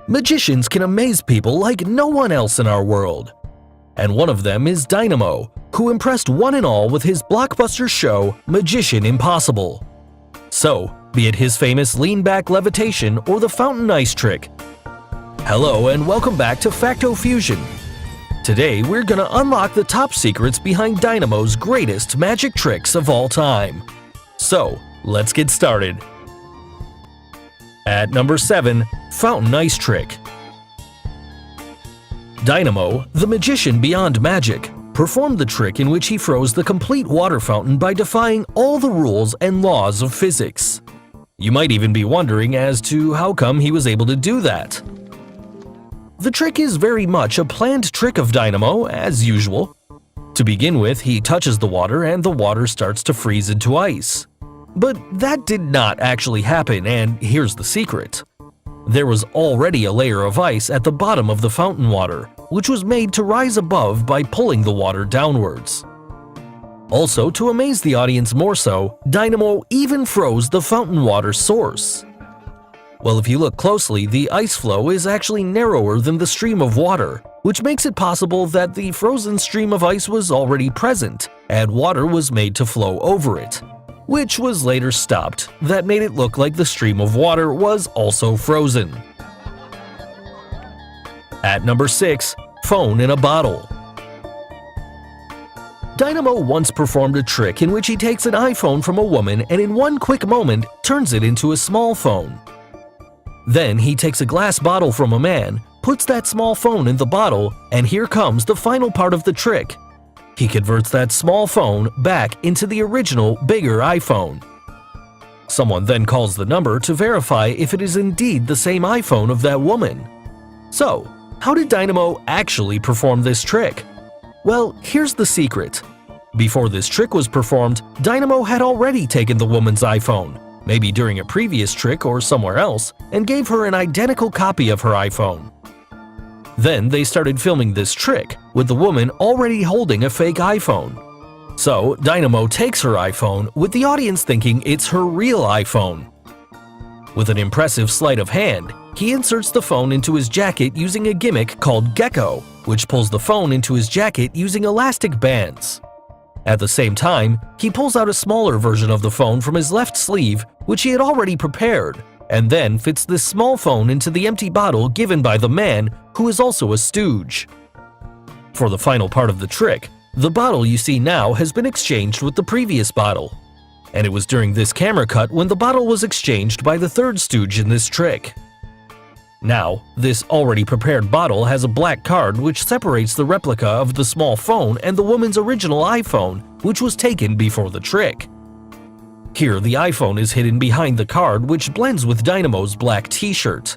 Magicians can amaze people like no one else in our world. And one of them is Dynamo, who impressed one and all with his blockbuster show, Magician Impossible. So, be it his famous lean-back levitation or the fountain ice trick. Hello and welcome back to FactoFusion. Today we're gonna unlock the top secrets behind Dynamo's greatest magic tricks of all time. So, let's get started. At number 7, Fountain Ice Trick. Dynamo, the magician beyond magic, performed the trick in which he froze the complete water fountain by defying all the rules and laws of physics. You might even be wondering as to how come he was able to do that. The trick is very much a planned trick of Dynamo, as usual. To begin with, he touches the water and the water starts to freeze into ice. But that did not actually happen, and here's the secret. There was already a layer of ice at the bottom of the fountain water, which was made to rise above by pulling the water downwards. Also, to amaze the audience more so, Dynamo even froze the fountain water source. Well, if you look closely, the ice flow is actually narrower than the stream of water, which makes it possible that the frozen stream of ice was already present, and water was made to flow over it, which was later stopped. That made it look like the stream of water was also frozen. At number 6, Phone in a Bottle. Dynamo once performed a trick in which he takes an iPhone from a woman and in one quick moment turns it into a small phone. Then he takes a glass bottle from a man, puts that small phone in the bottle, and here comes the final part of the trick. He converts that small phone back into the original, bigger iPhone. Someone then calls the number to verify if it is indeed the same iPhone of that woman. So, how did Dynamo actually perform this trick? Well, here's the secret. Before this trick was performed, Dynamo had already taken the woman's iPhone, maybe during a previous trick or somewhere else, and gave her an identical copy of her iPhone. Then they started filming this trick, with the woman already holding a fake iPhone. So Dynamo takes her iPhone, with the audience thinking it's her real iPhone. With an impressive sleight of hand, he inserts the phone into his jacket using a gimmick called Gecko, which pulls the phone into his jacket using elastic bands. At the same time, he pulls out a smaller version of the phone from his left sleeve, which he had already prepared, and then fits this small phone into the empty bottle given by the man, who is also a stooge. For the final part of the trick, the bottle you see now has been exchanged with the previous bottle. And it was during this camera cut when the bottle was exchanged by the third stooge in this trick. Now, this already prepared bottle has a black card which separates the replica of the small phone and the woman's original iPhone, which was taken before the trick. Here, the iPhone is hidden behind the card, which blends with Dynamo's black t-shirt.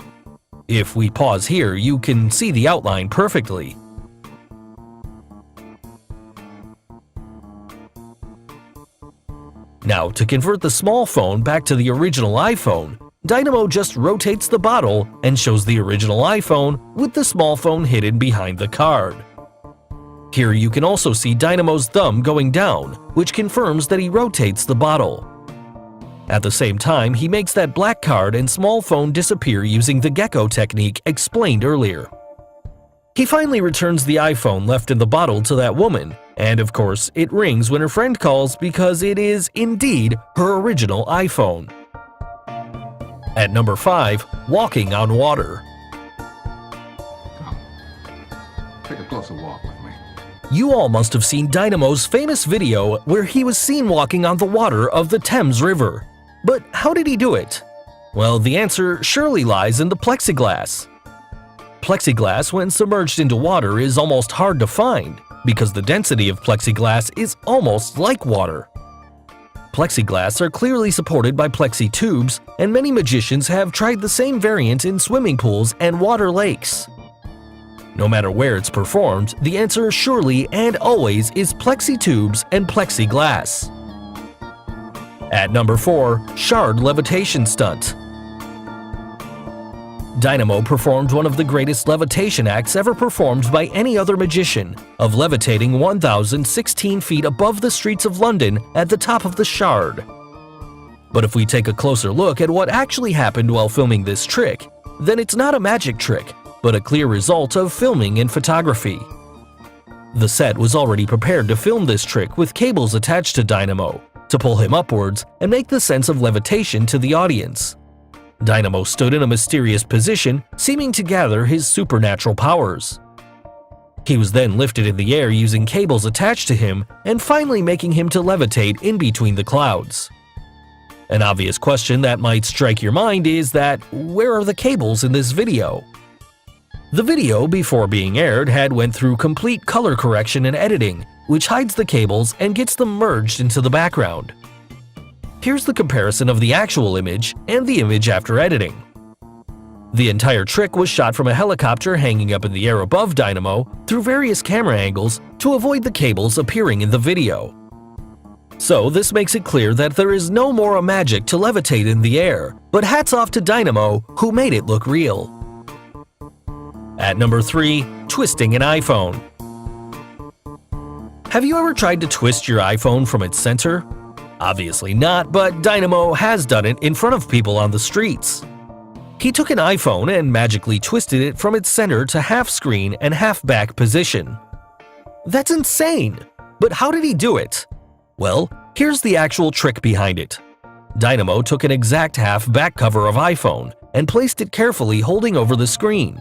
If we pause here, you can see the outline perfectly. Now, to convert the small phone back to the original iPhone, Dynamo just rotates the bottle and shows the original iPhone with the small phone hidden behind the card. Here you can also see Dynamo's thumb going down, which confirms that he rotates the bottle. At the same time, he makes that black card and small phone disappear using the gecko technique explained earlier. He finally returns the iPhone left in the bottle to that woman, and of course, it rings when her friend calls because it is indeed her original iPhone. At number 5, Walking on Water. Come, take a closer walk with me. You all must have seen Dynamo's famous video where he was seen walking on the water of the Thames River. But how did he do it? Well, the answer surely lies in the plexiglass. Plexiglass, when submerged into water, is almost hard to find because the density of plexiglass is almost like water. Plexiglass are clearly supported by plexi tubes, and many magicians have tried the same variant in swimming pools and water lakes. No matter where it's performed, the answer surely and always is plexi tubes and plexiglass. At number 4, Shard Levitation Stunt. Dynamo performed one of the greatest levitation acts ever performed by any other magician, of levitating 1,016 feet above the streets of London at the top of the Shard. But if we take a closer look at what actually happened while filming this trick, then it's not a magic trick, but a clear result of filming and photography. The set was already prepared to film this trick with cables attached to Dynamo to pull him upwards and make the sense of levitation to the audience. Dynamo stood in a mysterious position, seeming to gather his supernatural powers. He was then lifted in the air using cables attached to him and finally making him to levitate in between the clouds. An obvious question that might strike your mind is that, where are the cables in this video? The video, before being aired, had went through complete color correction and editing, which hides the cables and gets them merged into the background. Here's the comparison of the actual image and the image after editing. The entire trick was shot from a helicopter hanging up in the air above Dynamo through various camera angles to avoid the cables appearing in the video. So this makes it clear that there is no more a magic to levitate in the air, but hats off to Dynamo who made it look real. At number 3, twisting an iPhone. Have you ever tried to twist your iPhone from its center? Obviously not, but Dynamo has done it in front of people on the streets. He took an iPhone and magically twisted it from its center to half screen and half back position. That's insane! But how did he do it? Well, here's the actual trick behind it. Dynamo took an exact half back cover of iPhone and placed it carefully holding over the screen.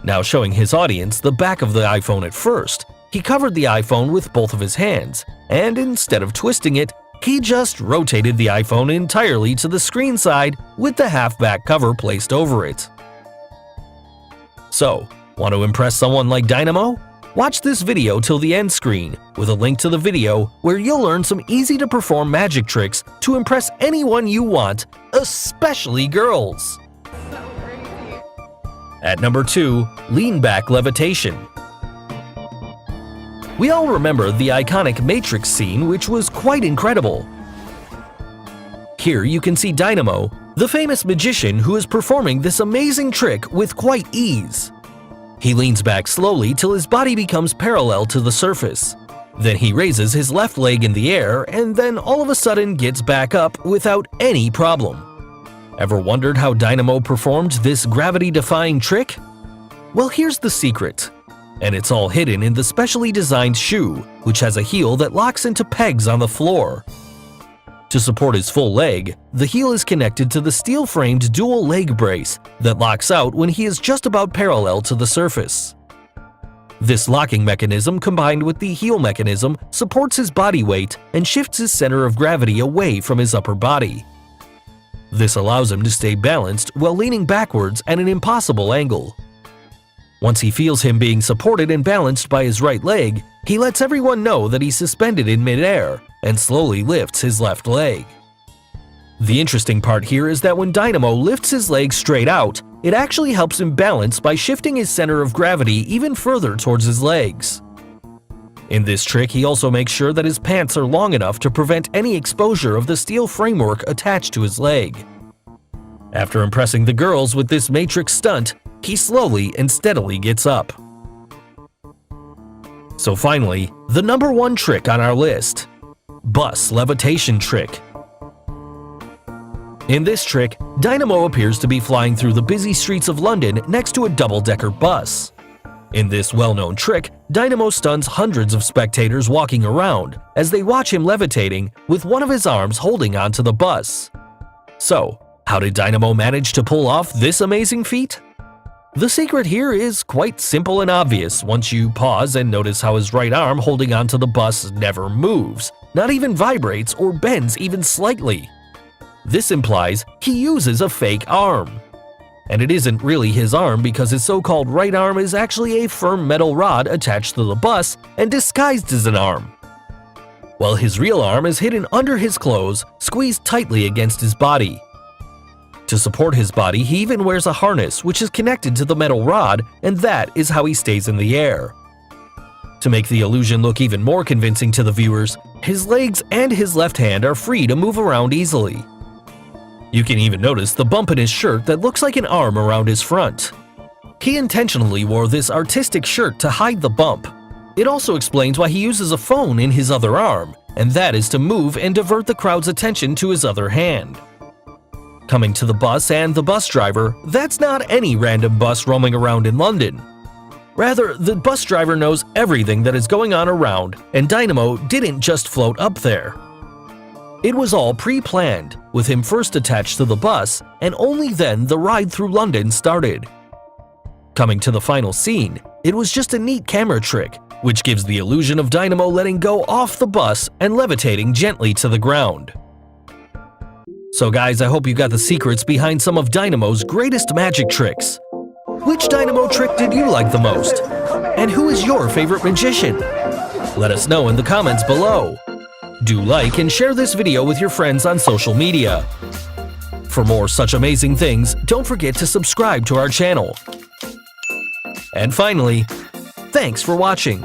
Now showing his audience the back of the iPhone at first, he covered the iPhone with both of his hands, and instead of twisting it, he just rotated the iPhone entirely to the screen side with the half-back cover placed over it. So, want to impress someone like Dynamo? Watch this video till the end screen with a link to the video where you'll learn some easy-to-perform magic tricks to impress anyone you want, especially girls. At number 2, lean back levitation. We all remember the iconic Matrix scene, which was quite incredible. Here you can see Dynamo, the famous magician who is performing this amazing trick with quite ease. He leans back slowly till his body becomes parallel to the surface. Then he raises his left leg in the air and then all of a sudden gets back up without any problem. Ever wondered how Dynamo performed this gravity-defying trick? Well, here's the secret. And it's all hidden in the specially designed shoe, which has a heel that locks into pegs on the floor. To support his full leg, the heel is connected to the steel-framed dual leg brace that locks out when he is just about parallel to the surface. This locking mechanism combined with the heel mechanism supports his body weight and shifts his center of gravity away from his upper body. This allows him to stay balanced while leaning backwards at an impossible angle. Once he feels him being supported and balanced by his right leg, he lets everyone know that he's suspended in midair and slowly lifts his left leg. The interesting part here is that when Dynamo lifts his leg straight out, it actually helps him balance by shifting his center of gravity even further towards his legs. In this trick, he also makes sure that his pants are long enough to prevent any exposure of the steel framework attached to his leg. After impressing the girls with this Matrix stunt, he slowly and steadily gets up. So finally, the number 1 trick on our list. Bus Levitation Trick. In this trick, Dynamo appears to be flying through the busy streets of London next to a double-decker bus. In this well-known trick, Dynamo stuns hundreds of spectators walking around as they watch him levitating with one of his arms holding onto the bus. So, how did Dynamo manage to pull off this amazing feat? The secret here is quite simple and obvious once you pause and notice how his right arm holding onto the bus never moves, not even vibrates or bends even slightly. This implies he uses a fake arm. And it isn't really his arm because his so-called right arm is actually a firm metal rod attached to the bus and disguised as an arm. While his real arm is hidden under his clothes, squeezed tightly against his body. To support his body, he even wears a harness which is connected to the metal rod, and that is how he stays in the air. To make the illusion look even more convincing to the viewers, his legs and his left hand are free to move around easily. You can even notice the bump in his shirt that looks like an arm around his front. He intentionally wore this artistic shirt to hide the bump. It also explains why he uses a phone in his other arm, and that is to move and divert the crowd's attention to his other hand. Coming to the bus and the bus driver, that's not any random bus roaming around in London. Rather, the bus driver knows everything that is going on around, and Dynamo didn't just float up there. It was all pre-planned, with him first attached to the bus, and only then the ride through London started. Coming to the final scene, it was just a neat camera trick, which gives the illusion of Dynamo letting go off the bus and levitating gently to the ground. So guys, I hope you got the secrets behind some of Dynamo's greatest magic tricks. Which Dynamo trick did you like the most? And who is your favorite magician? Let us know in the comments below. Do like and share this video with your friends on social media. For more such amazing things, don't forget to subscribe to our channel. And finally, thanks for watching.